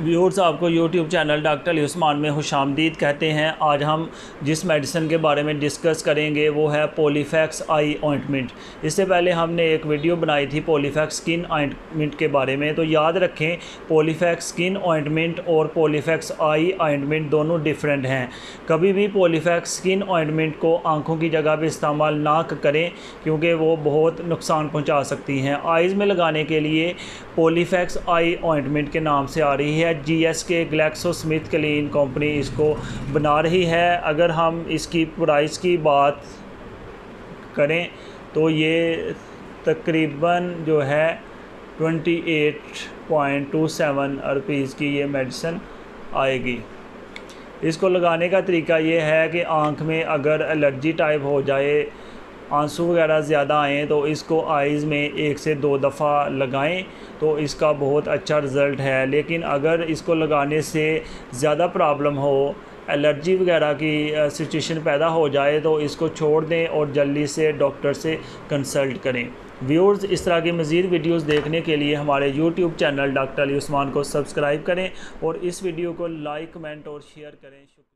Viewers, आपको YouTube channel doctor Ali Usman में खुशामदीद कहते हैं। आज हम जिस मेडिसिन के बारे में डिस्कस करेंगे वो है पॉलीफैक्स आई ऑइंटमेंट। इससे पहले हमने एक वीडियो बनाई थी पॉलीफैक्स स्किन ऑइंटमेंट के बारे में, तो याद रखें पॉलीफैक्स स्किन ऑइंटमेंट और पॉलीफैक्स आई ऑइंटमेंट दोनों डिफरेंट हैं। कभी भी पॉलीफैक्स स्किन ऑइंटमेंट को आँखों की जगह पर इस्तेमाल ना करें क्योंकि वो बहुत नुकसान पहुँचा सकती हैं। आइज़ में लगाने के लिए पॉलीफैक्स आई ऑइंटमेंट के नाम से आ रही है। जीएसके ग्लैक्सोस्मिथक्लाइन कंपनी इसको बना रही है। अगर हम इसकी प्राइस की बात करें तो ये तकरीबन जो है 28.27 रुपीज़ की ये मेडिसिन आएगी। इसको लगाने का तरीका ये है कि आँख में अगर एलर्जी टाइप हो जाए, आंसू वगैरह ज़्यादा आएँ, तो इसको आइज़ में 1 से 2 दफ़ा लगाएं तो इसका बहुत अच्छा रिज़ल्ट है। लेकिन अगर इसको लगाने से ज़्यादा प्रॉब्लम हो, एलर्जी वगैरह की सिचुएशन पैदा हो जाए, तो इसको छोड़ दें और जल्दी से डॉक्टर से कंसल्ट करें। व्यूअर्स, इस तरह की मज़ीद वीडियोस देखने के लिए हमारे YouTube channel doctor Ali Usman को सब्सक्राइब करें और इस वीडियो को लाइक, कमेंट और शेयर करें। शुक्रिया।